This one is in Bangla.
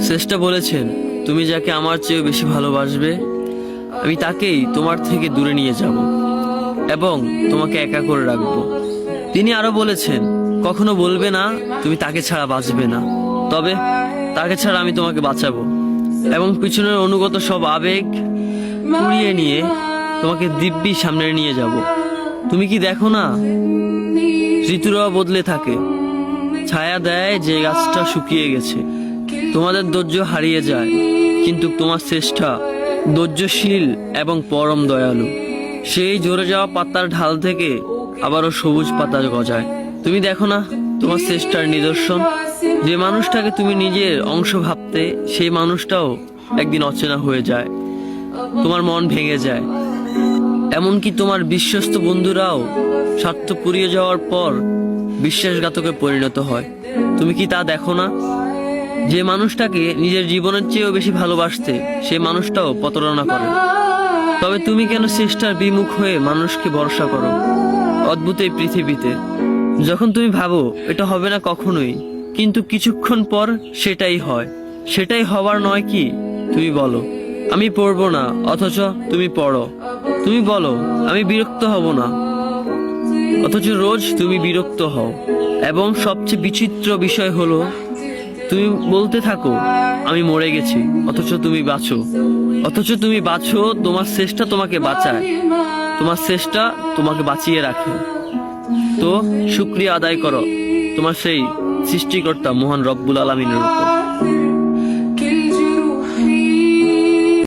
শ্রেষ্ঠ বলেছেন, তুমি যাকে আমার চেয়ে বেশি ভালোবাসবে আমি তাকেই তোমার থেকে দূরে নিয়ে যাব এবং তোমাকে একা করে রাখবো। তিনি আরো বলেছেন, কখনো বলবে না তুমি তাকে ছাড়া বাঁচবে না, তবে তাকে ছাড়া আমি তোমাকে বাঁচাবো এবং পিছনের অনুগত সব আবেগ পুড়িয়ে নিয়ে তোমাকে দিব্যি সামনে নিয়ে যাব। তুমি কি দেখো না, ঋতুরাও বদলে থাকে, ছায়া দেয় যে গাছটা শুকিয়ে গেছে। তোমাদের ধৈর্য হারিয়ে যায়, কিন্তু তোমার শ্রেষ্ঠা ধৈর্যশীল এবং পরম দয়ালু। সেই ঝরে যাওয়া পাতার ঢাল থেকে আবারও সবুজ পাতা গজায়। তুমি দেখো না তোমার শ্রেষ্ঠার নিদর্শন, যে মানুষটাকে তুমি নিজের অংশ ভাবতে সেই মানুষটাও একদিন অচেনা হয়ে যায়, তোমার মন ভেঙে যায়। এমনকি তোমার বিশ্বস্ত বন্ধুরাও স্বার্থ পুড়িয়ে যাওয়ার পর বিশ্বাসঘাতকে পরিণত হয়। তুমি কি তা দেখো না? যে মানুষটাকে নিজের জীবনের চেয়েও বেশি ভালোবাসতে সেই মানুষটাও প্রতারণা করে। তবে তুমি কেন চেষ্টার বিমুখ হয়ে মানুষকে ভরসা করো? অদ্ভুত এই পৃথিবীতে যখন তুমি ভাবো এটা হবে না কখনোই, কিন্তু কিছুক্ষণ পর সেটাই হয়। সেটাই হবার নয় কি? তুমি বলো আমি পড়বো না, অথচ তুমি পড়ো। তুমি বলো আমি বিরক্ত হব না, অথচ রোজ তুমি বিরক্ত হও। এবং সবচেয়ে বিচিত্র বিষয় হলো তুমি বলতে থাকো আমি মরে গেছি, অথচ তুমি বাঁচো। তোমার চেষ্টা তোমাকে বাঁচায়, তোমার চেষ্টা তোমাকে বাঁচিয়ে রাখে। তো শুকরিয়া আদায় করো তোমার সেই সৃষ্টিকর্তা মহান রব্বুল আলামিনের উপর।